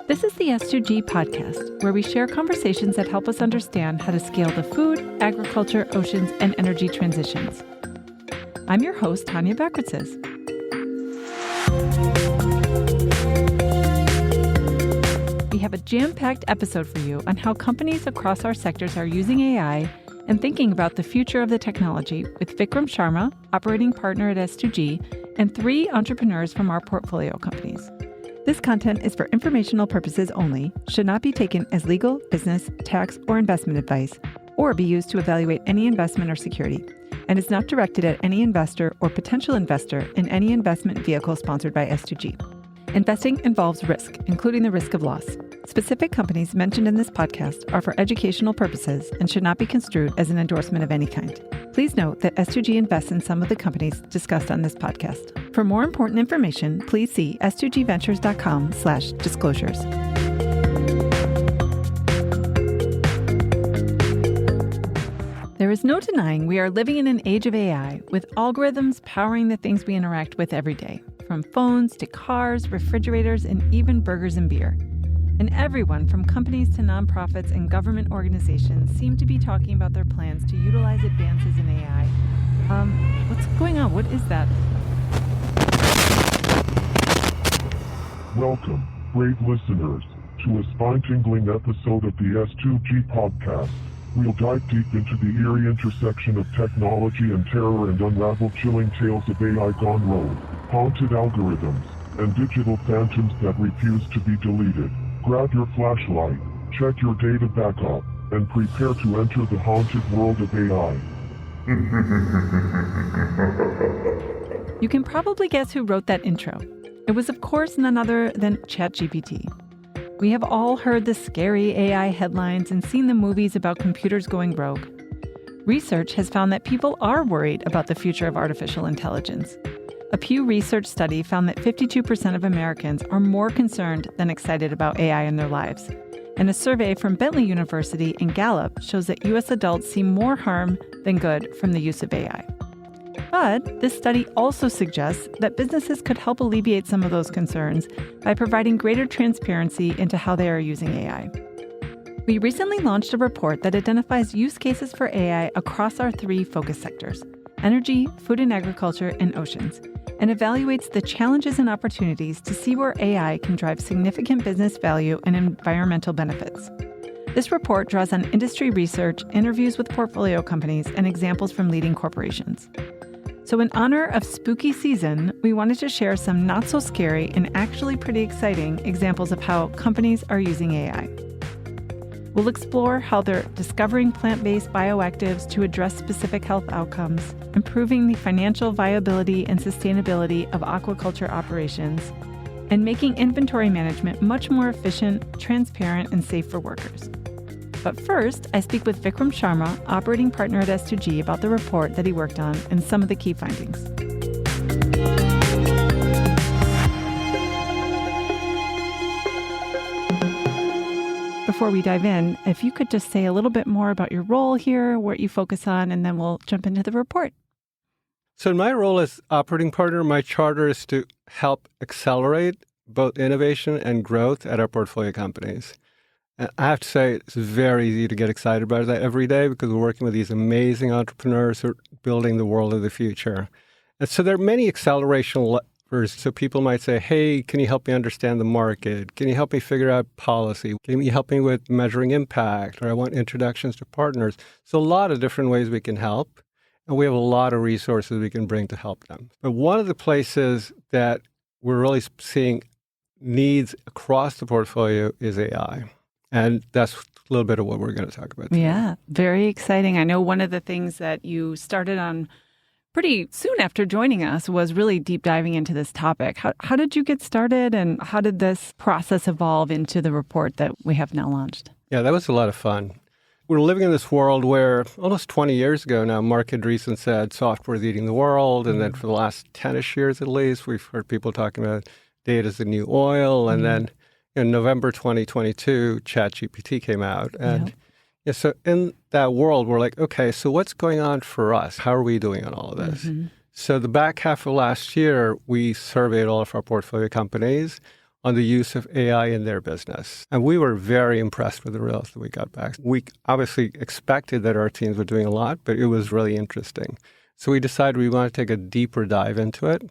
This is the S2G podcast, where we share conversations that help us understand how to scale the food, agriculture, oceans, and energy transitions. I'm your host, Tanya Bakritzes. We have a jam-packed episode for you on how companies across our sectors are using AI and thinking about the future of the technology with Vikram Sharma, operating partner at S2G, and 3 entrepreneurs from our portfolio companies. This content is for informational purposes only, should not be taken as legal, business, tax, or investment advice, or be used to evaluate any investment or security, and is not directed at any investor or potential investor in any investment vehicle sponsored by S2G. Investing involves risk, including the risk of loss. Specific companies mentioned in this podcast are for educational purposes and should not be construed as an endorsement of any kind. Please note that S2G invests in some of the companies discussed on this podcast. For more important information, please see s2gventures.com/disclosures. There is no denying we are living in an age of AI, with algorithms powering the things we interact with every day, from phones to cars, refrigerators, and even burgers and beer. And everyone from companies to nonprofits and government organizations seem to be talking about their plans to utilize advances in AI. What's going on? What is that? Welcome, brave listeners, to a spine-tingling episode of the S2G podcast. We'll dive deep into the eerie intersection of technology and terror and unravel chilling tales of AI gone rogue, haunted algorithms, and digital phantoms that refuse to be deleted. Grab your flashlight, check your data backup, and prepare to enter the haunted world of AI. You can probably guess who wrote that intro. It was, of course, none other than ChatGPT. We have all heard the scary AI headlines and seen the movies about computers going rogue. Research has found that people are worried about the future of artificial intelligence. A Pew Research study found that 52% of Americans are more concerned than excited about AI in their lives. And a survey from Bentley University and Gallup shows that U.S. adults see more harm than good from the use of AI. But this study also suggests that businesses could help alleviate some of those concerns by providing greater transparency into how they are using AI. We recently launched a report that identifies use cases for AI across our 3 focus sectors: energy, food and agriculture, and oceans, and evaluates the challenges and opportunities to see where AI can drive significant business value and environmental benefits. This report draws on industry research, interviews with portfolio companies, and examples from leading corporations. So in honor of spooky season, we wanted to share some not so scary and actually pretty exciting examples of how companies are using AI. We'll explore how they're discovering plant-based bioactives to address specific health outcomes, improving the financial viability and sustainability of aquaculture operations, and making inventory management much more efficient, transparent, and safe for workers. But first, I speak with Vikram Sharma, operating partner at S2G, about the report that he worked on and some of the key findings. Before we dive in, if you could just say a little bit more about your role here, what you focus on, and then we'll jump into the report. So in my role as operating partner, my charter is to help accelerate both innovation and growth at our portfolio companies. And I have to say, it's very easy to get excited about that every day because we're working with these amazing entrepreneurs who are building the world of the future. And so there are many acceleration levers. So people might say, hey, can you help me understand the market? Can you help me figure out policy? Can you help me with measuring impact? Or I want introductions to partners. So a lot of different ways we can help. And we have a lot of resources we can bring to help them. But one of the places that we're really seeing needs across the portfolio is AI. And that's a little bit of what we're going to talk about today. Yeah, very exciting. I know one of the things that you started on pretty soon after joining us was really deep diving into this topic. How did you get started, and how did this process evolve into the report that we have now launched? Yeah, that was a lot of fun. We're living in this world where almost 20 years ago now, Mark Andreessen said software is eating the world. And then for the last 10-ish years at least, we've heard people talking about data is the new oil. And then in November 2022, ChatGPT came out. And yeah, so in that world, we're like, okay, so what's going on for us? How are we doing on all of this? So the back half of last year, we surveyed all of our portfolio companies on the use of AI in their business. And we were very impressed with the results that we got back. We obviously expected that our teams were doing a lot, but it was really interesting. So we decided we want to take a deeper dive into it.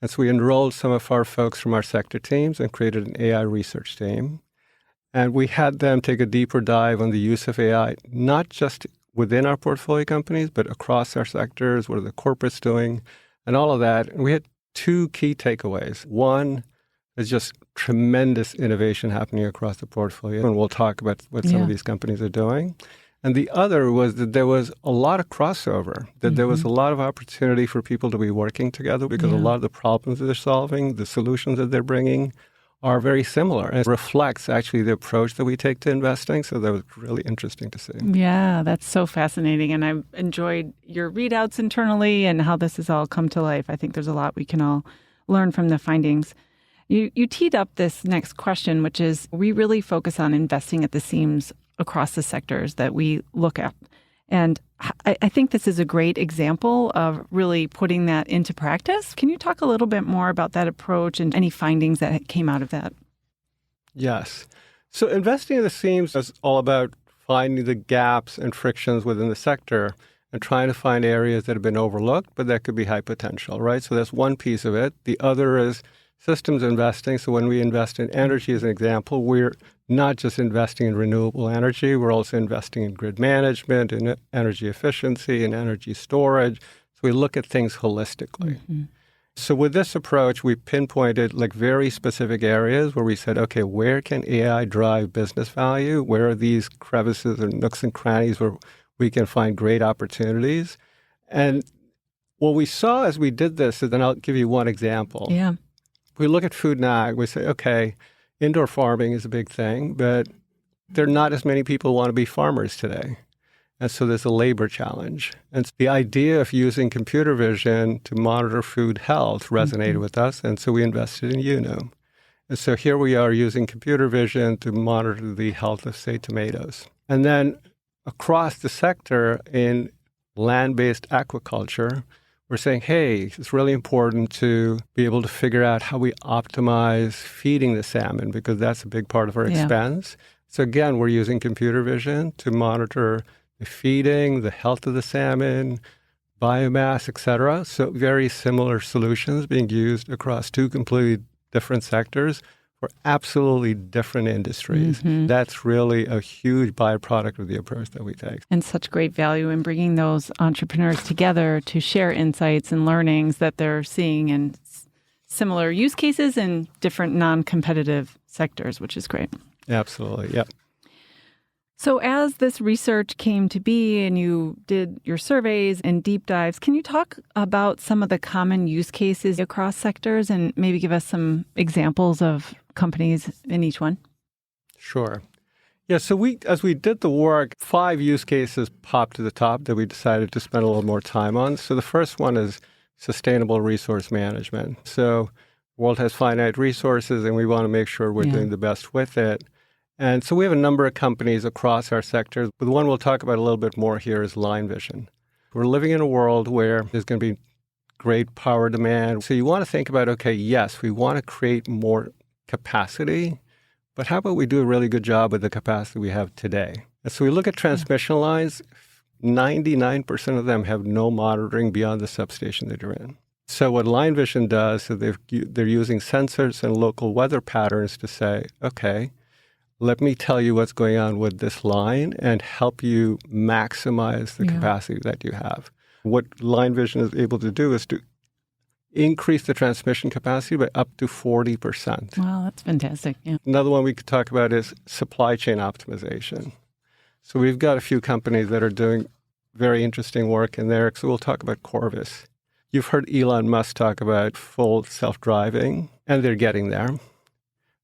And so we enrolled some of our folks from our sector teams and created an AI research team. And we had them take a deeper dive on the use of AI, not just within our portfolio companies, but across our sectors. What are the corporates doing and all of that? And we had two key takeaways. One is just tremendous innovation happening across the portfolio. And we'll talk about what some of these companies are doing. And the other was that there was a lot of crossover, that there was a lot of opportunity for people to be working together because a lot of the problems that they're solving, the solutions that they're bringing are very similar and reflects actually the approach that we take to investing. So that was really interesting to see. Yeah, that's so fascinating. And I've enjoyed your readouts internally and how this has all come to life. I think there's a lot we can all learn from the findings. You teed up this next question, which is we really focus on investing at the seams across the sectors that we look at. And I think this is a great example of really putting that into practice. Can you talk a little bit more about that approach and any findings that came out of that? Yes. So investing at the seams is all about finding the gaps and frictions within the sector and trying to find areas that have been overlooked, but that could be high potential, right? So that's one piece of it. The other is systems investing. So when we invest in energy, as an example, we're not just investing in renewable energy, we're also investing in grid management, in energy efficiency, and energy storage. So we look at things holistically. So with this approach, we pinpointed like very specific areas where we said, okay, where can AI drive business value? Where are these crevices or nooks and crannies where we can find great opportunities? And what we saw as we did this, and then I'll give you one example. Yeah. We look at food and ag, we say, okay, indoor farming is a big thing, but there are not as many people who want to be farmers today. And so there's a labor challenge. And the idea of using computer vision to monitor food health resonated with us. And so we invested in Unu. And so here we are using computer vision to monitor the health of, say, tomatoes. And then across the sector in land-based aquaculture, we're saying, hey, it's really important to be able to figure out how we optimize feeding the salmon because that's a big part of our expense. So again, we're using computer vision to monitor the feeding, the health of the salmon, biomass, et cetera. So very similar solutions being used across two completely different sectors for absolutely different industries. That's really a huge byproduct of the approach that we take. And such great value in bringing those entrepreneurs together to share insights and learnings that they're seeing in similar use cases in different non-competitive sectors, which is great. Absolutely, yep. So as this research came to be and you did your surveys and deep dives, can you talk about some of the common use cases across sectors and maybe give us some examples of companies in each one? Sure. Yeah, so as we did the work, 5 use cases popped to the top that we decided to spend a little more time on. So the first one is sustainable resource management. So the world has finite resources and we want to make sure we're doing the best with it. And so we have a number of companies across our sectors. But the one we'll talk about a little bit more here is line vision. We're living in a world where there's going to be great power demand. So you want to think about, okay, yes, we want to create more capacity, but how about we do a really good job with the capacity we have today? And so we look at transmission lines, 99% of them have no monitoring beyond the substation that you're in. So what line vision does is they're using sensors and local weather patterns to say, okay, let me tell you what's going on with this line and help you maximize the capacity that you have. What line vision is able to do is to increase the transmission capacity by up to 40%. Wow, that's fantastic. Yeah. Another one we could talk about is supply chain optimization. So we've got a few companies that are doing very interesting work in there. So we'll talk about Corvus. You've heard Elon Musk talk about full self-driving, and they're getting there.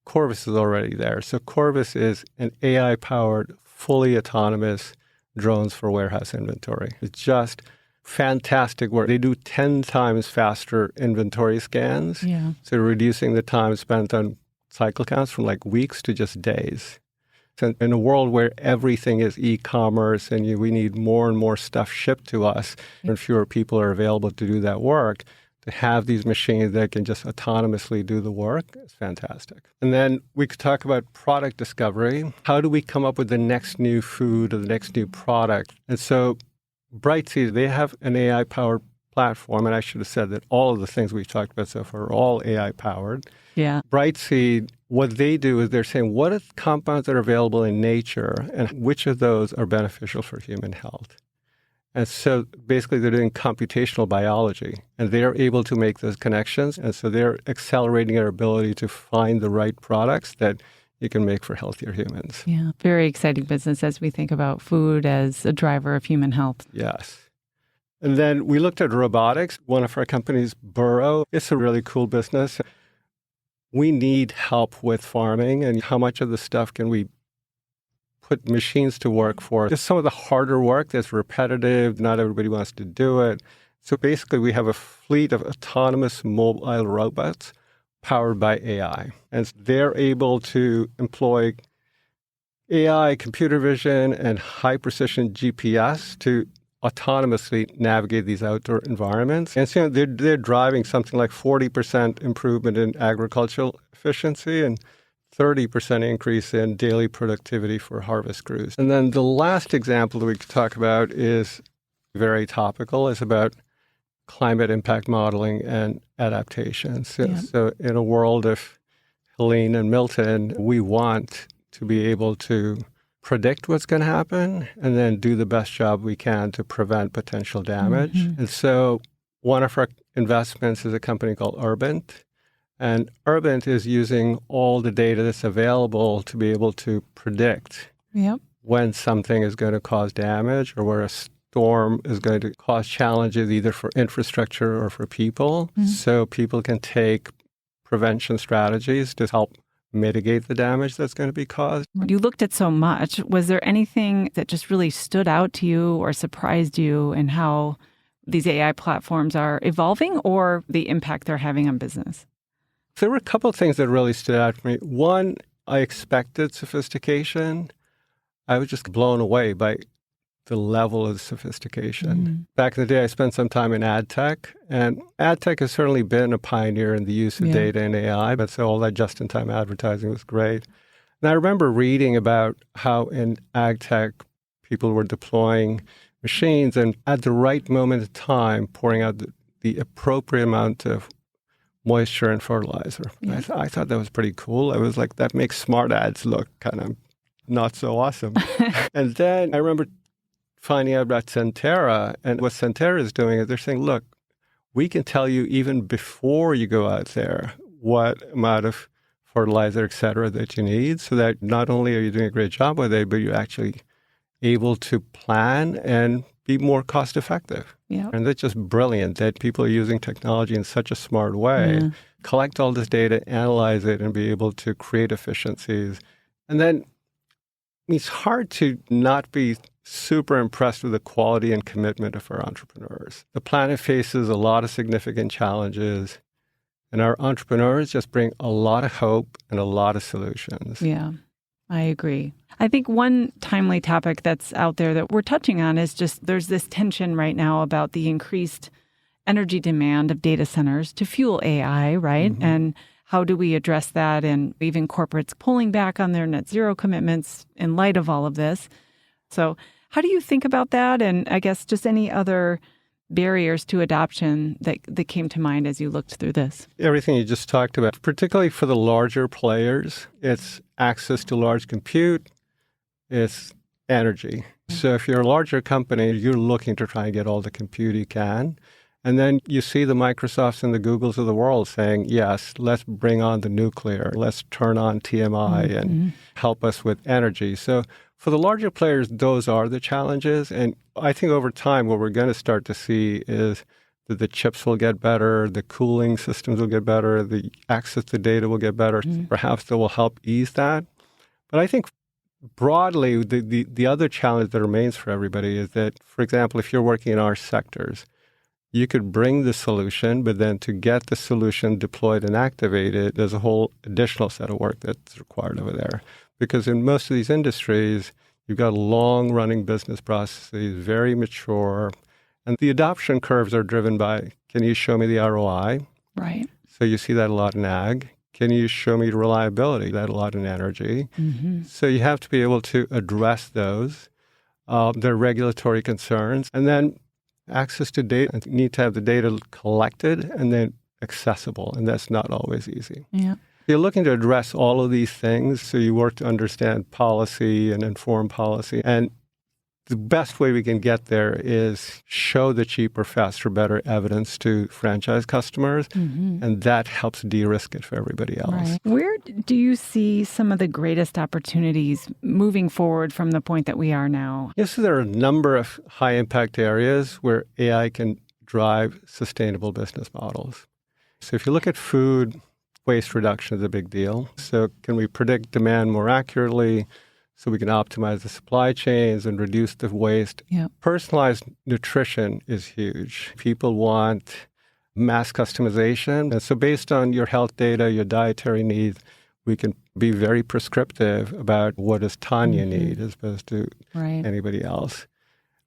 Corvus is already there. So Corvus is an AI-powered, fully autonomous drones for warehouse inventory. It's just fantastic work. They do 10 times faster inventory scans. So reducing the time spent on cycle counts from like weeks to just days. And in a world where everything is e-commerce and we need more and more stuff shipped to us, and fewer people are available to do that work, to have these machines that can just autonomously do the work is fantastic. And then we could talk about product discovery. How do we come up with the next new food or the next new product? And so Brightseed, they have an AI-powered platform, and I should have said that all of the things we've talked about so far are all AI-powered. Yeah. Brightseed, what they do is they're saying, what are the compounds that are available in nature, and which of those are beneficial for human health? And so basically they're doing computational biology, and they're able to make those connections. And so they're accelerating our ability to find the right products that you can make for healthier humans. Yeah, very exciting business as we think about food as a driver of human health. Yes. And then we looked at robotics. One of our companies, Burrow, it's a really cool business. We need help with farming, and how much of the stuff can we put machines to work for? Just some of the harder work that's repetitive. Not everybody wants to do it. So basically, we have a fleet of autonomous mobile robots powered by AI. And they're able to employ AI, computer vision, and high-precision GPS to autonomously navigate these outdoor environments. And so they're driving something like 40% improvement in agricultural efficiency and 30% increase in daily productivity for harvest crews. And then the last example that we could talk about is very topical. It's about climate impact modeling and adaptation. So in a world of Helene and Milton, we want to be able to predict what's going to happen and then do the best job we can to prevent potential damage. Mm-hmm. And so one of our investments is a company called Urbint. And Urbint is using all the data that's available to be able to predict when something is going to cause damage or where a storm is going to cause challenges either for infrastructure or for people. Mm-hmm. So people can take prevention strategies to help mitigate the damage that's going to be caused. You looked at so much. Was there anything that just really stood out to you or surprised you in how these AI platforms are evolving or the impact they're having on business? There were a couple of things that really stood out for me. One, I expected sophistication. I was just blown away by the level of sophistication. Mm-hmm. Back in the day, I spent some time in ad tech, and ad tech has certainly been a pioneer in the use of data and AI, but so all that just-in-time advertising was great. And I remember reading about how in ag tech, people were deploying machines and at the right moment of time, pouring out the appropriate amount of moisture and fertilizer. Yeah. I thought that was pretty cool. I was like, that makes smart ads look kind of not so awesome. And then I remember finding out about Centera, and what Centera is doing is they're saying, look, we can tell you even before you go out there what amount of fertilizer, et cetera, that you need, so that not only are you doing a great job with it, but you're actually able to plan and be more cost effective. Yeah. And that's just brilliant that people are using technology in such a smart way, collect all this data, analyze it, and be able to create efficiencies. And then it's hard to not be super impressed with the quality and commitment of our entrepreneurs. The planet faces a lot of significant challenges, and our entrepreneurs just bring a lot of hope and a lot of solutions. Yeah, I agree. I think one timely topic that's out there that we're touching on is just there's this tension right now about the increased energy demand of data centers to fuel AI, right? Mm-hmm. And how do we address that? And even corporates pulling back on their net zero commitments in light of all of this. So how do you think about that? And I guess just any other barriers to adoption that came to mind as you looked through this? Everything you just talked about, particularly for the larger players, it's access to large compute, it's energy. So if you're a larger company, you're looking to try and get all the compute you can. And then you see the Microsofts and the Googles of the world saying, yes, let's bring on the nuclear, let's turn on TMI and help us with energy. So for the larger players, those are the challenges. And I think over time, what we're going to start to see is that the chips will get better, the cooling systems will get better, the access to data will get better. Perhaps that will help ease that. But I think broadly, the other challenge that remains for everybody is that, for example, if you're working in our sectors, You could bring the solution, but then to get the solution deployed and activated, there's a whole additional set of work that's required over there. Because in most of these industries, you've got long-running business processes, very mature, and the adoption curves are driven by, can you show me the ROI? Right. So you see that a lot in ag. Can you show me reliability? That a lot in energy. Mm-hmm. So you have to be able to address those. There are regulatory concerns. And then access to data. You need to have the data collected and then accessible. And that's not always easy. Yeah. You're looking to address all of these things. So you work to understand policy and inform policy. And the best way we can get there is show the cheaper, faster, better evidence to franchise customers, and that helps de-risk it for everybody else. Right. Where do you see some of the greatest opportunities moving forward from the point that we are now? Yes, so there are a number of high-impact areas where AI can drive sustainable business models. So if you look at food, waste reduction is a big deal. So can we predict demand more accurately? So we can optimize the supply chains and reduce the waste. Yep. Personalized nutrition is huge. People want mass customization. And so based on your health data, your dietary needs, we can be very prescriptive about what does Tanya need as opposed to anybody else.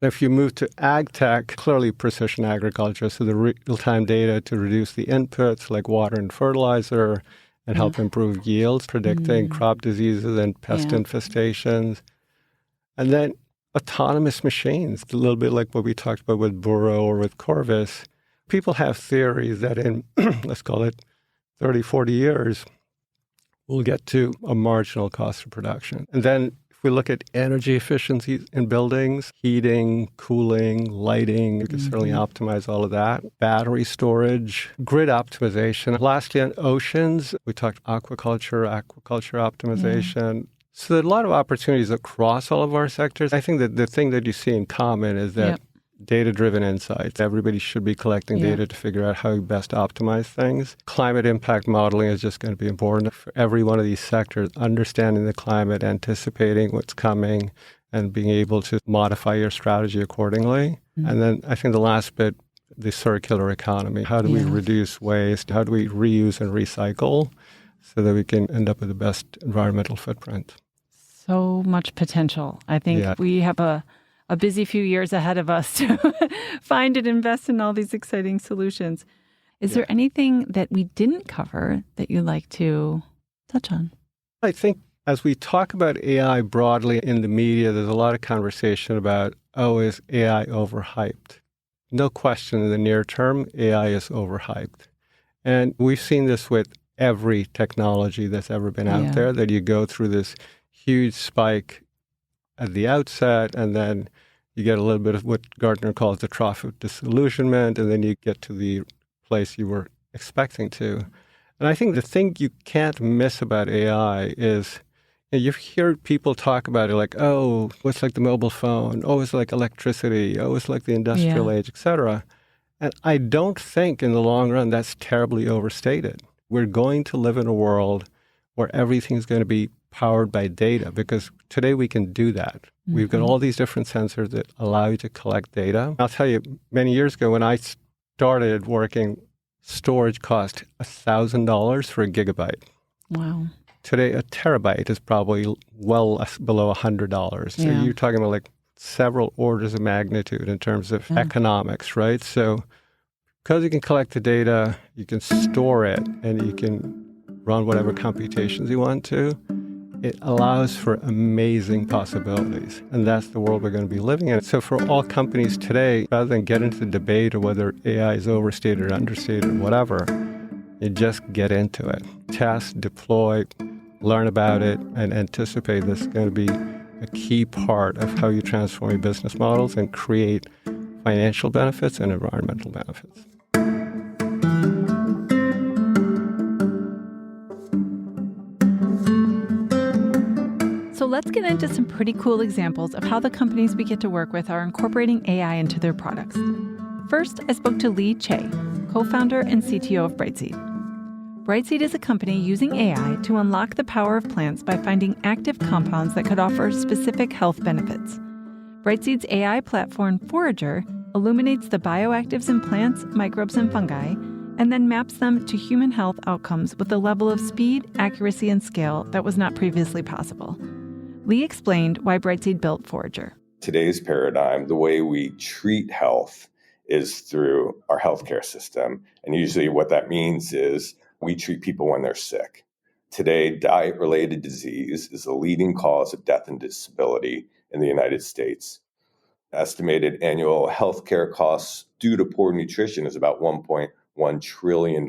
If you move to ag tech, clearly precision agriculture, so the real-time data to reduce the inputs like water and fertilizer, and help improve yields, predicting crop diseases and pest infestations. And then autonomous machines, a little bit like what we talked about with Burrow or with Corvus. People have theories that in, let's call it 30, 40 years, we'll get to a marginal cost of production. And then if we look at energy efficiency in buildings, heating, cooling, lighting, you can certainly optimize all of that. Battery storage, grid optimization. Lastly, on oceans, we talked aquaculture optimization. So there are a lot of opportunities across all of our sectors. I think that the thing that you see in common is that data-driven insights. Everybody should be collecting data to figure out how you best optimize things. Climate impact modeling is just going to be important for every one of these sectors, understanding the climate, anticipating what's coming, and being able to modify your strategy accordingly. And then I think the last bit, the circular economy. How do we reduce waste? How do we reuse and recycle so that we can end up with the best environmental footprint? So much potential. I think we have a busy few years ahead of us to find and invest in all these exciting solutions. Is there anything that we didn't cover that you'd like to touch on? I think as we talk about AI broadly in the media, there's a lot of conversation about, is AI overhyped? No question in the near term, AI is overhyped. And we've seen this with every technology that's ever been out there, that you go through this huge spike at the outset, and then you get a little bit of what Gartner calls the trough of disillusionment, and then you get to the place you were expecting to. And I think the thing you can't miss about AI is you hear people talk about it like, it's like the mobile phone, it's like electricity, it's like the industrial age, et cetera. And I don't think in the long run that's terribly overstated. We're going to live in a world where everything's going to be powered by data, because today we can do that. We've got all these different sensors that allow you to collect data. I'll tell you, many years ago when I started working, storage cost $1,000 for a gigabyte. Wow. Today, a terabyte is probably well below $100. So you're talking about like several orders of magnitude in terms of economics, right? So because you can collect the data, you can store it, and you can run whatever computations you want to, it allows for amazing possibilities. And that's the world we're going to be living in. So for all companies today, rather than get into the debate of whether AI is overstated or understated or whatever, you just get into it. Test, deploy, learn about it, and anticipate this is going to be a key part of how you transform your business models and create financial benefits and environmental benefits. So let's get into some pretty cool examples of how the companies we get to work with are incorporating AI into their products. First, I spoke to Chae, co-founder and CTO of Brightseed. Brightseed is a company using AI to unlock the power of plants by finding active compounds that could offer specific health benefits. Brightseed's AI platform, Forager, illuminates the bioactives in plants, microbes, and fungi, and then maps them to human health outcomes with a level of speed, accuracy, and scale that was not previously possible. Lee explained why Brightseed built Forager. Today's paradigm, the way we treat health is through our healthcare system. And usually what that means is we treat people when they're sick. Today, diet-related disease is the leading cause of death and disability in the United States. Estimated annual healthcare costs due to poor nutrition is about $1.1 trillion.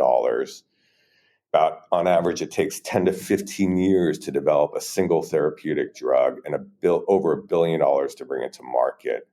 About, on average, it takes 10 to 15 years to develop a single therapeutic drug and over $1 billion to bring it to market.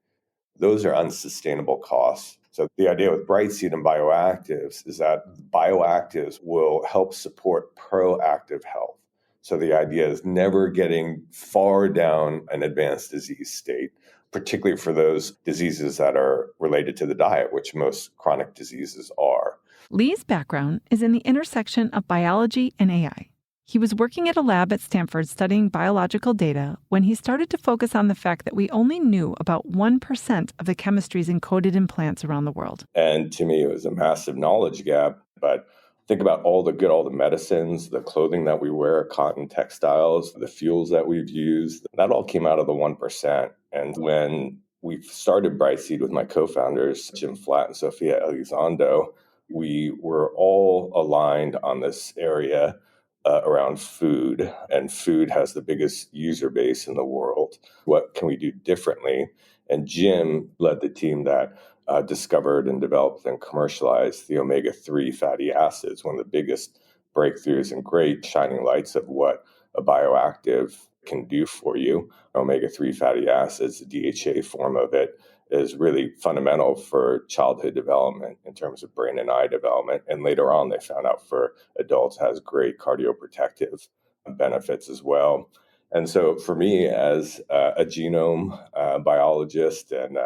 Those are unsustainable costs. So the idea with Brightseed and bioactives is that bioactives will help support proactive health. So the idea is never getting far down an advanced disease state, particularly for those diseases that are related to the diet, which most chronic diseases are. Lee's background is in the intersection of biology and AI. He was working at a lab at Stanford studying biological data when he started to focus on the fact that we only knew about 1% of the chemistries encoded in plants around the world. And to me, it was a massive knowledge gap. But think about all the medicines, the clothing that we wear, cotton textiles, the fuels that we've used. That all came out of the 1%. And when we started Brightseed with my co-founders, Jim Flatt and Sophia Elizondo, we were all aligned on this area around food, and food has the biggest user base in the world. What can we do differently? And Jim led the team that discovered and developed and commercialized the omega-3 fatty acids, one of the biggest breakthroughs and great shining lights of what a bioactive can do for you. Omega-3 fatty acids, the DHA form of it, is really fundamental for childhood development in terms of brain and eye development. And later on, they found out for adults has great cardioprotective benefits as well. And so for me, as a genome biologist and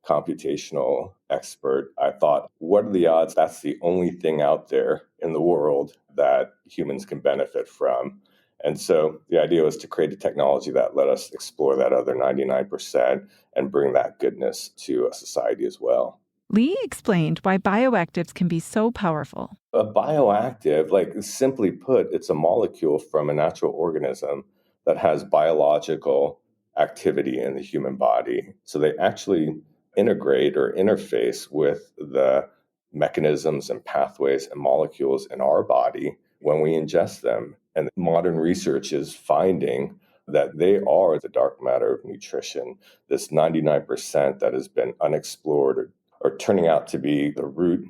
computational expert, I thought, what are the odds that's the only thing out there in the world that humans can benefit from? And so the idea was to create a technology that let us explore that other 99% and bring that goodness to society as well. Lee explained why bioactives can be so powerful. A bioactive, like simply put, it's a molecule from a natural organism that has biological activity in the human body. So they actually integrate or interface with the mechanisms and pathways and molecules in our body when we ingest them. And modern research is finding that they are the dark matter of nutrition, this 99% that has been unexplored or turning out to be the root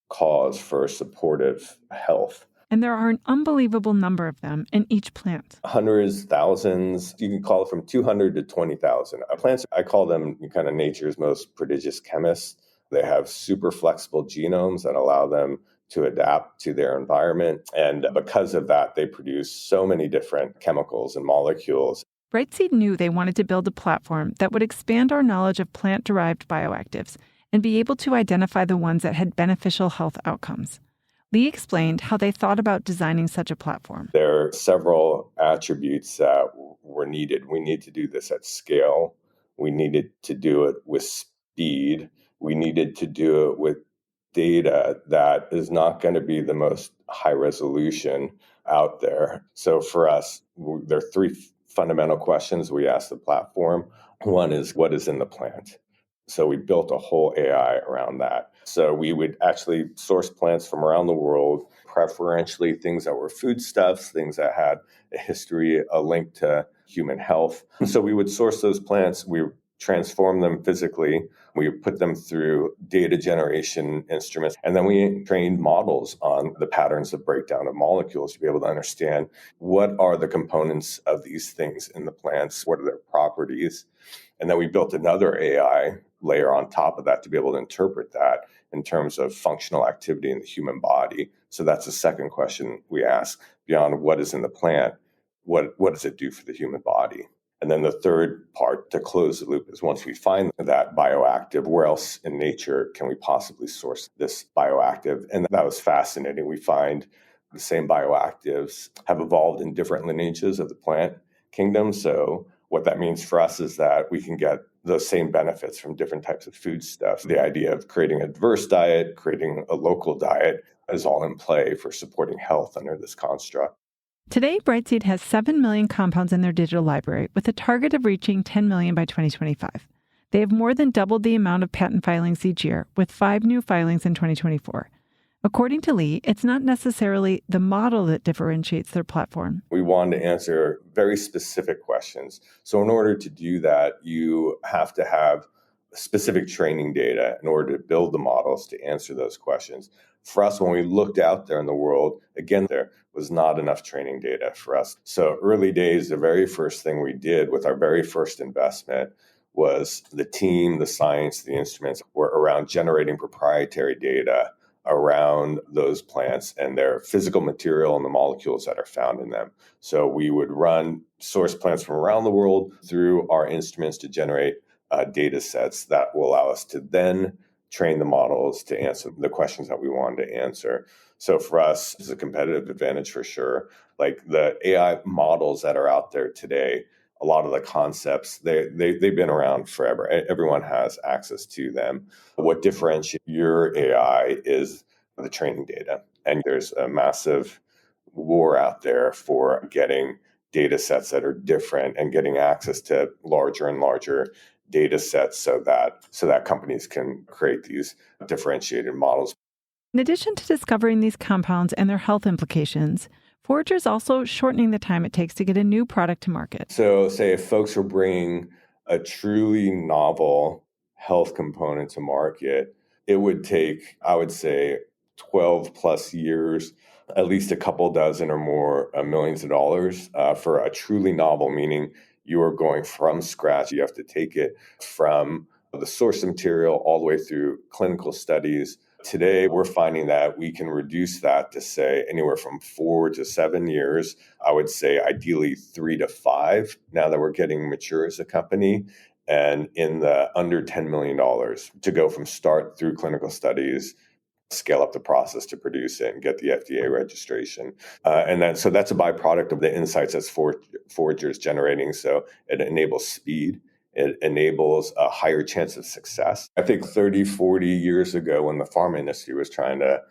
cause for supportive health. And there are an unbelievable number of them in each plant. Hundreds, thousands, you can call it from 200 to 20,000. Plants, I call them kind of nature's most prodigious chemists. They have super flexible genomes that allow them to adapt to their environment. And because of that, they produce so many different chemicals and molecules. Brightseed knew they wanted to build a platform that would expand our knowledge of plant-derived bioactives and be able to identify the ones that had beneficial health outcomes. Lee explained how they thought about designing such a platform. There are several attributes that were needed. We need to do this at scale. We needed to do it with speed. We needed to do it with data that is not going to be the most high resolution out there. So for us, there are three fundamental questions we ask the platform. One is, what is in the plant? So we built a whole AI around that. So we would actually source plants from around the world, preferentially things that were foodstuffs, things that had a history, a link to human health. So we would source those plants, we transform them physically, we put them through data generation instruments, and then we trained models on the patterns of breakdown of molecules to be able to understand what are the components of these things in the plants, what are their properties. And then we built another AI layer on top of that to be able to interpret that in terms of functional activity in the human body. So that's the second question we ask, beyond what is in the plant, what does it do for the human body? And then the third part to close the loop is, once we find that bioactive, where else in nature can we possibly source this bioactive? And that was fascinating. We find the same bioactives have evolved in different lineages of the plant kingdom. So what that means for us is that we can get those same benefits from different types of food stuff. The idea of creating a diverse diet, creating a local diet is all in play for supporting health under this construct. Today, Brightseed has 7 million compounds in their digital library with a target of reaching 10 million by 2025. They have more than doubled the amount of patent filings each year, with 5 new filings in 2024. According to Lee, it's not necessarily the model that differentiates their platform. We wanted to answer very specific questions. So in order to do that, you have to have specific training data in order to build the models to answer those questions. For us, when we looked out there in the world, again, there was not enough training data for us. So early days, the very first thing we did with our very first investment was the team, the science, the instruments were around generating proprietary data around those plants and their physical material and the molecules that are found in them. So we would run source plants from around the world through our instruments to generate data sets that will allow us to then train the models to answer the questions that we wanted to answer. So for us, it's a competitive advantage for sure. Like the AI models that are out there today, a lot of the concepts, they've been around forever. Everyone has access to them. What differentiates your AI is the training data. And there's a massive war out there for getting data sets that are different and getting access to larger and larger data sets so that companies can create these differentiated models. In addition to discovering these compounds and their health implications, Forager's also shortening the time it takes to get a new product to market. So say if folks are bringing a truly novel health component to market, it would take, I would say, 12 plus years, at least a couple dozen or more millions of dollars for a truly novel, meaning you are going from scratch. You have to take it from the source material all the way through clinical studies. Today, we're finding that we can reduce that to say anywhere from 4 to 7 years. I would say ideally 3 to 5 now that we're getting mature as a company, and in the under $10 million to go from start through clinical studies, scale up the process to produce it and get the FDA registration. So that's a byproduct of the insights that Forager is generating. So it enables speed. It enables a higher chance of success. I think 30, 40 years ago when the pharma industry was trying to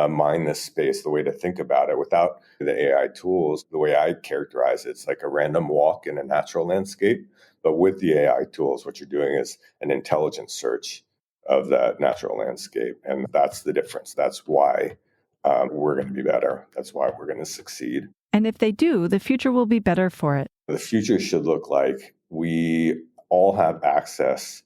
mine this space, the way to think about it without the AI tools, the way I characterize it's like a random walk in a natural landscape. But with the AI tools, what you're doing is an intelligent search of that natural landscape. And that's the difference. That's why we're going to be better. That's why we're going to succeed. And if they do, the future will be better for it. The future should look like we all have access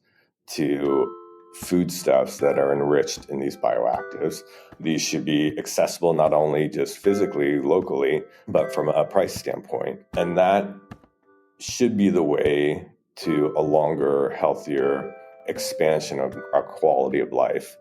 to foodstuffs that are enriched in these bioactives. These should be accessible not only just physically, locally, but from a price standpoint. And that should be the way to a longer, healthier expansion of our quality of life.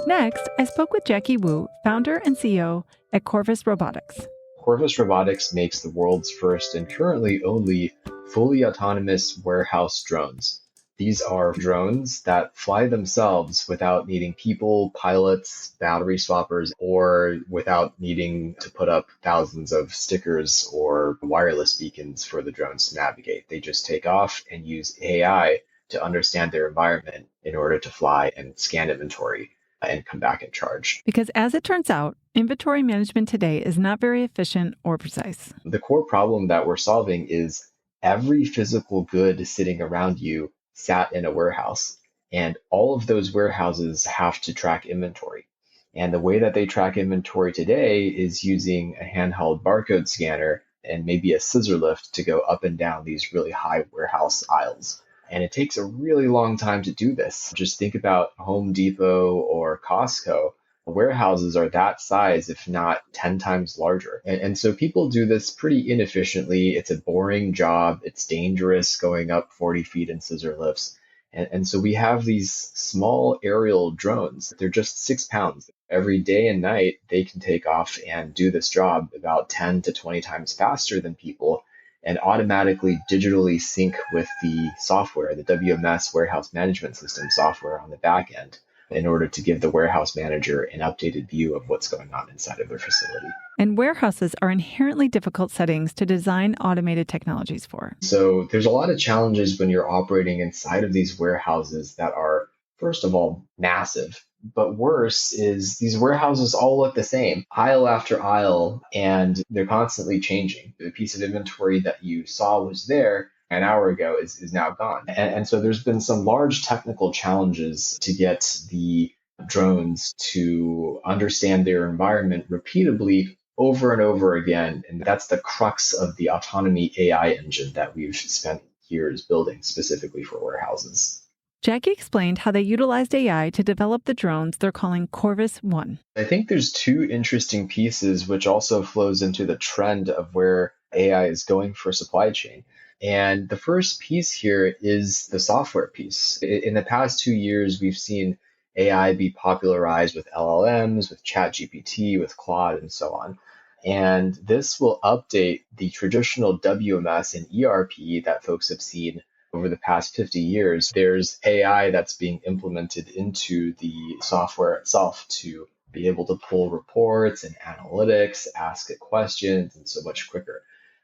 Next, I spoke with Jackie Wu, founder and CEO at Corvus Robotics. Corvus Robotics makes the world's first and currently only fully autonomous warehouse drones. These are drones that fly themselves without needing people, pilots, battery swappers, or without needing to put up thousands of stickers or wireless beacons for the drones to navigate. They just take off and use AI to understand their environment in order to fly and scan inventory and come back and charge. Because as it turns out, inventory management today is not very efficient or precise. The core problem that we're solving is every physical good sitting around you sat in a warehouse, and all of those warehouses have to track inventory. And the way that they track inventory today is using a handheld barcode scanner and maybe a scissor lift to go up and down these really high warehouse aisles. And it takes a really long time to do this. Just think about Home Depot or Costco. Warehouses are that size, if not 10 times larger. And so people do this pretty inefficiently. It's a boring job. It's dangerous going up 40 feet in scissor lifts. And so we have these small aerial drones. They're just 6 pounds. Every day and night, they can take off and do this job about 10 to 20 times faster than people and automatically digitally sync with the software, the WMS warehouse management system software on the back end. in order to give the warehouse manager an updated view of what's going on inside of their facility. And warehouses are inherently difficult settings to design automated technologies for. So there's a lot of challenges when you're operating inside of these warehouses that are, first of all, massive. But worse is these warehouses all look the same, aisle after aisle, and they're constantly changing. The piece of inventory that you saw was there an hour ago is now gone. And so there's been some large technical challenges to get the drones to understand their environment repeatably over and over again. And that's the crux of the autonomy AI engine that we've spent years building specifically for warehouses. Jackie explained how they utilized AI to develop the drones they're calling Corvus One. I think there's two interesting pieces, which also flows into the trend of where AI is going for supply chain. And the first piece here is the software piece. In the past 2 years, we've seen AI be popularized with LLMs, with ChatGPT, with Claude, and so on. And this will update the traditional WMS and ERP that folks have seen over the past 50 years. There's AI that's being implemented into the software itself to be able to pull reports and analytics, ask it questions, and so much quicker.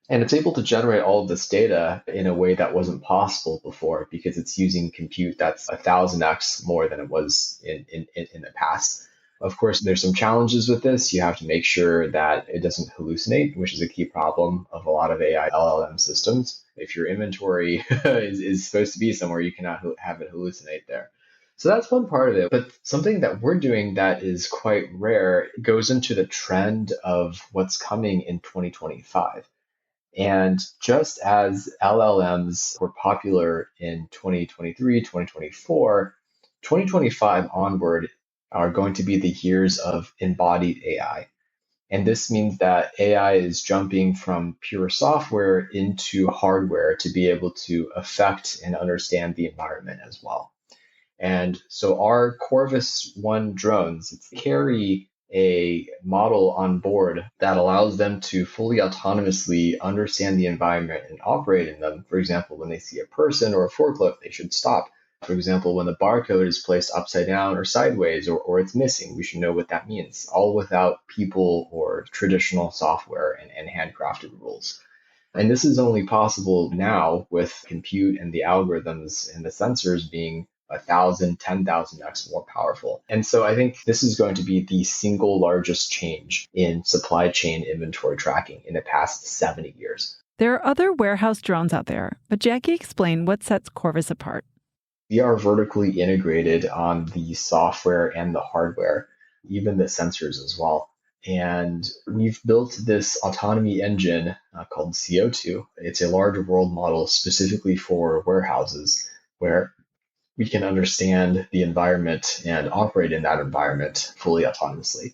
And it's able to generate all of this data in a way that wasn't possible before because it's using compute that's 1,000x more than it was in the past. Of course, there's some challenges with this. You have to make sure that it doesn't hallucinate, which is a key problem of a lot of AI LLM systems. If your inventory is supposed to be somewhere, you cannot have it hallucinate there. So that's one part of it. But something that we're doing that is quite rare goes into the trend of what's coming in 2025. And just as LLMs were popular in 2023, 2024, 2025 onward are going to be the years of embodied AI. And this means that AI is jumping from pure software into hardware to be able to affect and understand the environment as well. And so our Corvus One drones carry a model on board that allows them to fully autonomously understand the environment and operate in them. For example, when they see a person or a forklift, they should stop. For example, when the barcode is placed upside down or sideways or it's missing, we should know what that means, all without people or traditional software and handcrafted rules. And this is only possible now with compute and the algorithms and the sensors being 1,000, 10,000x more powerful. And so I think this is going to be the single largest change in supply chain inventory tracking in the past 70 years. There are other warehouse drones out there, but Jackie explained what sets Corvus apart. We are vertically integrated on the software and the hardware, even the sensors as well. And we've built this autonomy engine called CO2. It's a large world model specifically for warehouses where we can understand the environment and operate in that environment fully autonomously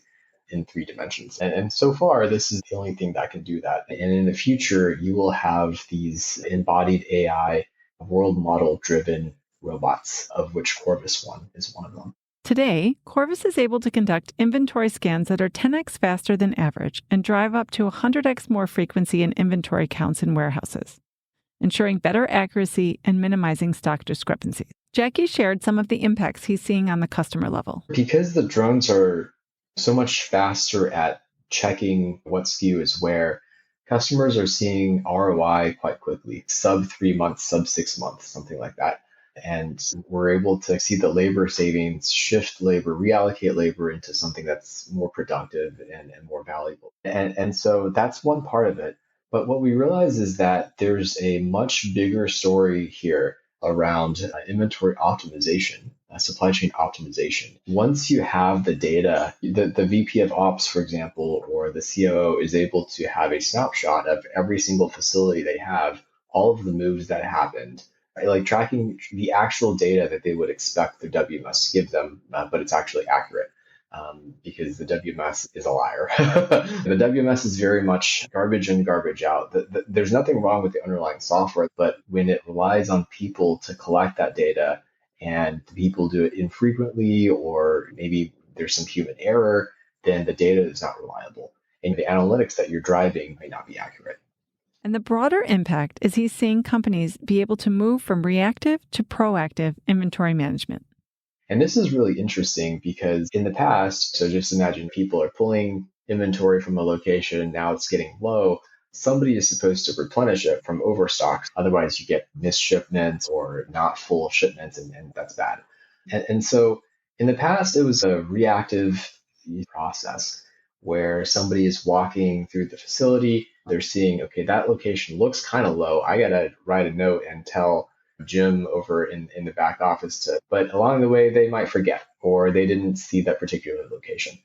in 3 dimensions. And so far, this is the only thing that can do that. And in the future, you will have these embodied AI, world model driven robots, of which Corvus One is one of them. Today, Corvus is able to conduct inventory scans that are 10x faster than average and drive up to 100x more frequency in inventory counts in warehouses, ensuring better accuracy and minimizing stock discrepancies. Jackie shared some of the impacts he's seeing on the customer level. Because the drones are so much faster at checking what SKU is where, customers are seeing ROI quite quickly, sub 3 months, sub 6 months, something like that. And we're able to see the labor savings, shift labor, reallocate labor into something that's more productive and more valuable. And so that's one part of it. But what we realize is that there's a much bigger story here around inventory optimization, supply chain optimization. Once you have the data, the VP of Ops, for example, or the COO is able to have a snapshot of every single facility they have, all of the moves that happened, like tracking the actual data that they would expect the WMS to give them, but it's actually accurate. Because the WMS is a liar. The WMS is very much garbage in, garbage out. There's nothing wrong with the underlying software, but when it relies on people to collect that data and people do it infrequently, or maybe there's some human error, then the data is not reliable. And the analytics that you're driving may not be accurate. And the broader impact is he's seeing companies be able to move from reactive to proactive inventory management. And this is really interesting because in the past, so just imagine people are pulling inventory from a location, now it's getting low. Somebody is supposed to replenish it from overstock. Otherwise, you get missed shipments or not full shipments, and that's bad. And so in the past, it was a reactive process where somebody is walking through the facility. They're seeing, okay, that location looks kind of low. I got to write a note and tell Jim over in the back office to, but along the way, they might forget or they didn't see that particular location.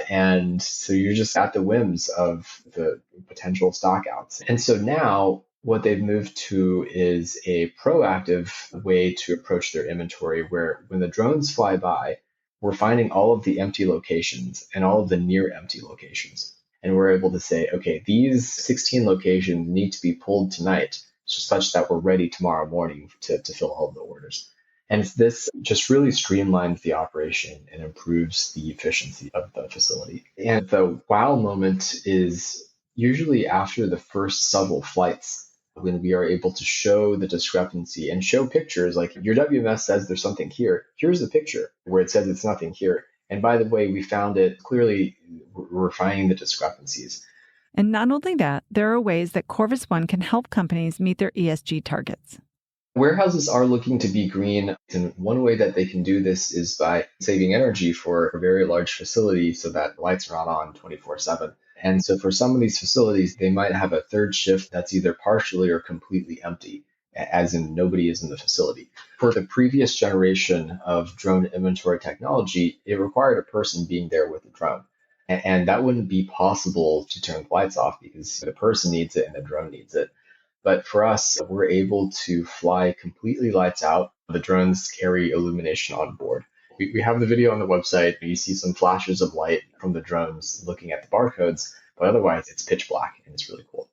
And so you're just at the whims of the potential stockouts. And so now what they've moved to is a proactive way to approach their inventory where when the drones fly by, we're finding all of the empty locations and all of the near empty locations. And we're able to say, okay, these 16 locations need to be pulled tonight such that we're ready tomorrow morning to fill all of the orders. And this just really streamlines the operation and improves the efficiency of the facility. And the wow moment is usually after the first several flights when we are able to show the discrepancy and show pictures like your WMS says there's something here. Here's the picture where it says it's nothing here. And by the way, we found it clearly, we're finding the discrepancies. And not only that, there are ways that Corvus One can help companies meet their ESG targets. Warehouses are looking to be green, and one way that they can do this is by saving energy for a very large facility so that lights are not on 24/7. And so for some of these facilities, they might have a third shift that's either partially or completely empty, as in nobody is in the facility. For the previous generation of drone inventory technology, it required a person being there with the drone. And that wouldn't be possible to turn the lights off because the person needs it and the drone needs it. But for us, we're able to fly completely lights out. The drones carry illumination on board. We have the video on the website. You see some flashes of light from the drones looking at the barcodes, but otherwise it's pitch black and it's really cool.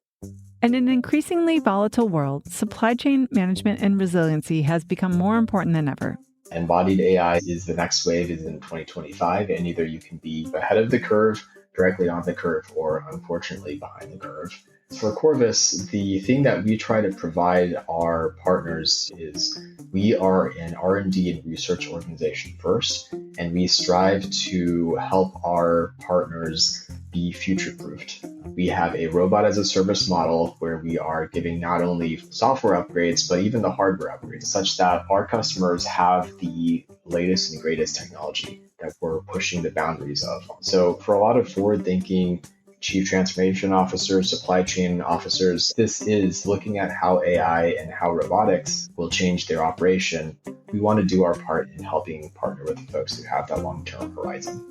In an increasingly volatile world, supply chain management and resiliency has become more important than ever. Embodied AI is the next wave is in 2025, and either you can be ahead of the curve, directly on the curve, or unfortunately behind the curve. For Corvus, the thing that we try to provide our partners is we are an R&D and research organization first, and we strive to help our partners be future-proofed. We have a robot as a service model where we are giving not only software upgrades, but even the hardware upgrades, such that our customers have the latest and greatest technology that we're pushing the boundaries of. So for a lot of forward-thinking chief transformation officers, supply chain officers, this is looking at how AI and how robotics will change their operation. We want to do our part in helping partner with the folks who have that long-term horizon.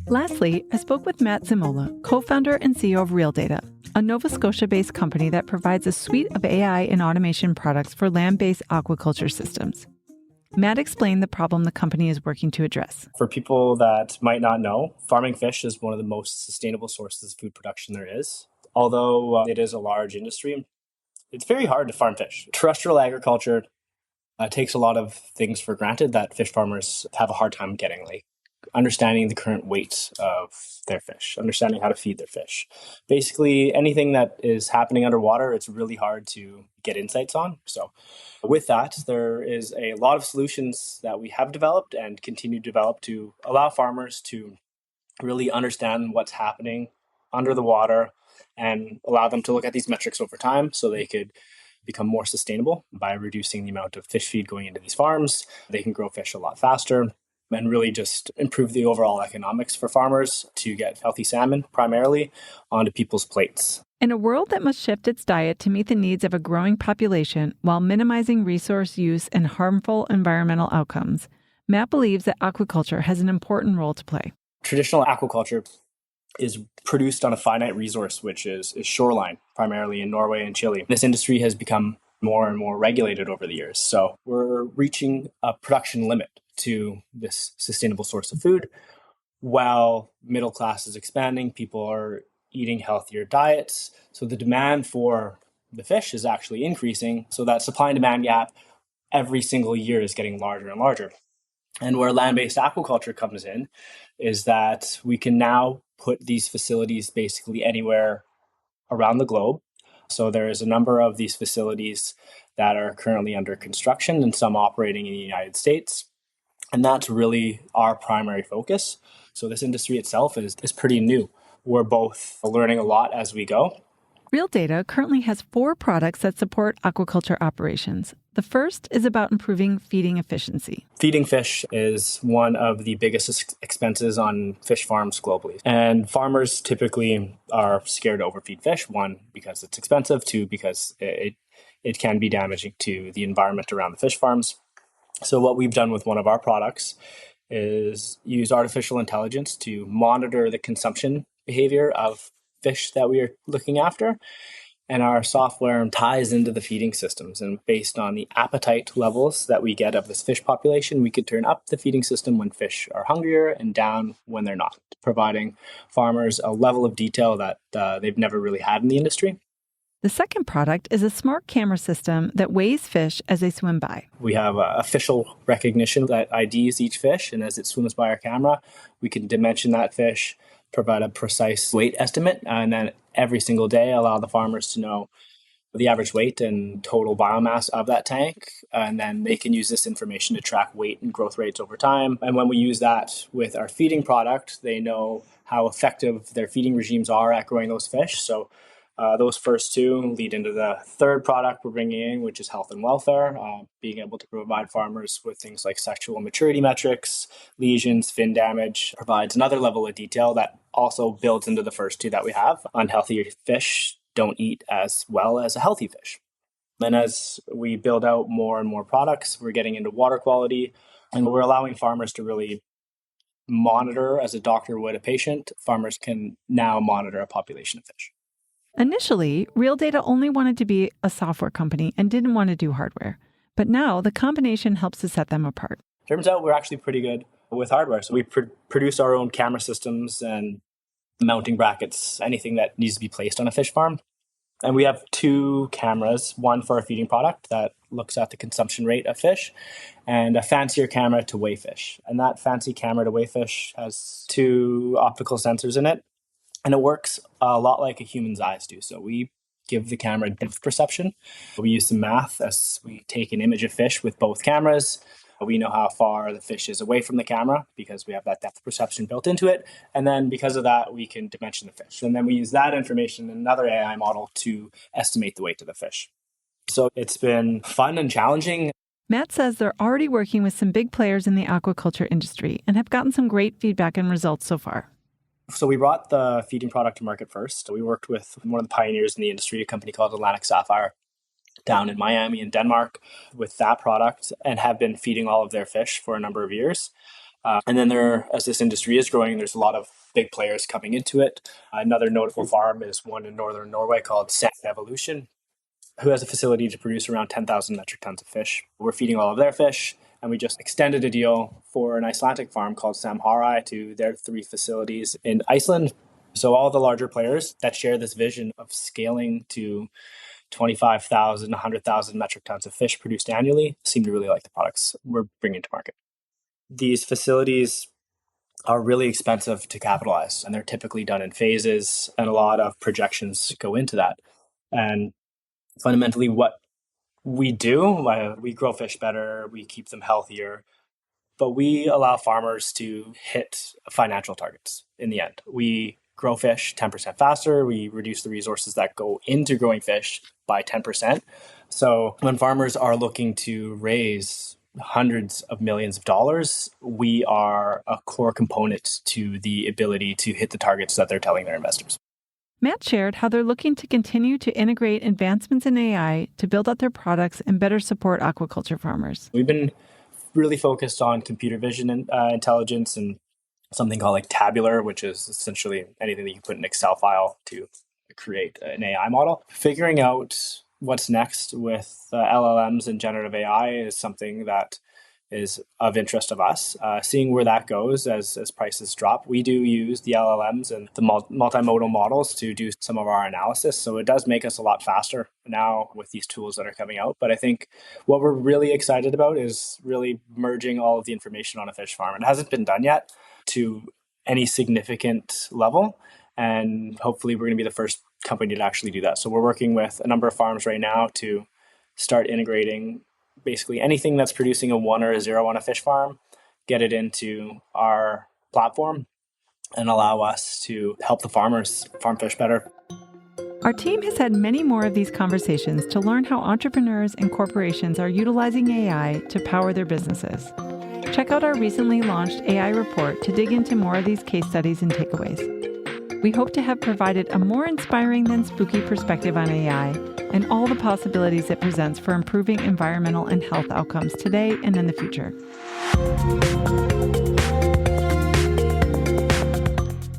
Lastly, I spoke with Matt Zimola, co-founder and CEO of ReelData, a Nova Scotia-based company that provides a suite of AI and automation products for land-based aquaculture systems. Matt explained the problem the company is working to address. For people that might not know, farming fish is one of the most sustainable sources of food production there is. Although it is a large industry, it's very hard to farm fish. Terrestrial agriculture takes a lot of things for granted that fish farmers have a hard time getting, like understanding the current weight of their fish, understanding how to feed their fish. Basically, anything that is happening underwater, it's really hard to get insights on. So with that, there is a lot of solutions that we have developed and continue to develop to allow farmers to really understand what's happening under the water and allow them to look at these metrics over time so they could become more sustainable by reducing the amount of fish feed going into these farms. They can grow fish a lot faster and really just improve the overall economics for farmers to get healthy salmon primarily onto people's plates. In a world that must shift its diet to meet the needs of a growing population while minimizing resource use and harmful environmental outcomes, Matt believes that aquaculture has an important role to play. Traditional aquaculture is produced on a finite resource, which is shoreline, primarily in Norway and Chile. This industry has become more and more regulated over the years. So we're reaching a production limit to this sustainable source of food. While middle class is expanding, people are eating healthier diets. So the demand for the fish is actually increasing. So that supply and demand gap every single year is getting larger and larger. And where land-based aquaculture comes in is that we can now put these facilities basically anywhere around the globe So there is a number of these facilities that are currently under construction and some operating in the United States. And that's really our primary focus. So this industry itself is pretty new. We're both learning a lot as we go. ReelData currently has 4 products that support aquaculture operations. The first is about improving feeding efficiency. Feeding fish is one of the biggest expenses on fish farms globally. And farmers typically are scared to overfeed fish. 1, because it's expensive. 2, because it can be damaging to the environment around the fish farms. So what we've done with one of our products is use artificial intelligence to monitor the consumption behavior of fish that we are looking after. And our software ties into the feeding systems. And based on the appetite levels that we get of this fish population, we could turn up the feeding system when fish are hungrier and down when they're not, providing farmers a level of detail that they've never really had in the industry. The second product is a smart camera system that weighs fish as they swim by. We have official recognition that IDs each fish, and as it swims by our camera, we can dimension that fish, provide a precise weight estimate, and then every single day allow the farmers to know the average weight and total biomass of that tank. And then they can use this information to track weight and growth rates over time. And when we use that with our feeding product, they know how effective their feeding regimes are at growing those fish. So those first 2 lead into the third product we're bringing in, which is health and welfare, being able to provide farmers with things like sexual maturity metrics, lesions, fin damage, provides another level of detail that also builds into the first 2 that we have. Unhealthy fish don't eat as well as a healthy fish. And as we build out more and more products, we're getting into water quality, and we're allowing farmers to really monitor as a doctor would a patient. Farmers can now monitor a population of fish. Initially, ReelData only wanted to be a software company and didn't want to do hardware. But now the combination helps to set them apart. Turns out we're actually pretty good with hardware. So we produce our own camera systems and mounting brackets, anything that needs to be placed on a fish farm. And we have 2 cameras, one for a feeding product that looks at the consumption rate of fish, and a fancier camera to weigh fish. And that fancy camera to weigh fish has 2 optical sensors in it. And it works a lot like a human's eyes do. So we give the camera depth perception. We use some math as we take an image of fish with both cameras. We know how far the fish is away from the camera because we have that depth perception built into it. And then because of that, we can dimension the fish. And then we use that information in another AI model to estimate the weight of the fish. So it's been fun and challenging. Matt says they're already working with some big players in the aquaculture industry and have gotten some great feedback and results so far. So we brought the feeding product to market first. We worked with one of the pioneers in the industry, a company called Atlantic Sapphire, down in Miami in Denmark with that product, and have been feeding all of their fish for a number of years. And then as this industry is growing, there's a lot of big players coming into it. Another notable farm is one in northern Norway called Salmon Evolution, who has a facility to produce around 10,000 metric tons of fish. We're feeding all of their fish, and we just extended a deal for an Icelandic farm called Samharai to their 3 facilities in Iceland. So all the larger players that share this vision of scaling to 25,000, 100,000 metric tons of fish produced annually seem to really like the products we're bringing to market. These facilities are really expensive to capitalize, and they're typically done in phases, and a lot of projections go into that. And fundamentally, what we do, we grow fish better, we keep them healthier, but we allow farmers to hit financial targets in the end. We grow fish 10% faster. We reduce the resources that go into growing fish by 10%. So when farmers are looking to raise hundreds of millions of dollars, we are a core component to the ability to hit the targets that they're telling their investors. Matt shared how they're looking to continue to integrate advancements in AI to build out their products and better support aquaculture farmers. We've been really focused on computer vision and intelligence and something called like tabular, which is essentially anything that you put in an Excel file to create an AI model. Figuring out what's next with LLMs and generative AI is something that is of interest of us. Seeing where that goes as prices drop. We do use the LLMs and the multimodal models to do some of our analysis. So it does make us a lot faster now with these tools that are coming out. But I think what we're really excited about is really merging all of the information on a fish farm. It hasn't been done yet to any significant level. And hopefully we're going to be the first company to actually do that. So we're working with a number of farms right now to start integrating basically anything that's producing a 1 or a 0 on a fish farm, get it into our platform and allow us to help the farmers farm fish better. Our team has had many more of these conversations to learn how entrepreneurs and corporations are utilizing AI to power their businesses. Check out our recently launched AI report to dig into more of these case studies and takeaways. We hope to have provided a more inspiring than spooky perspective on AI and all the possibilities it presents for improving environmental and health outcomes today and in the future.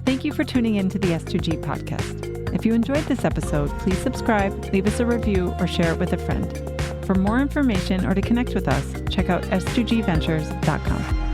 Thank you for tuning in to the S2G podcast. If you enjoyed this episode, please subscribe, leave us a review, or share it with a friend. For more information or to connect with us, check out s2gventures.com.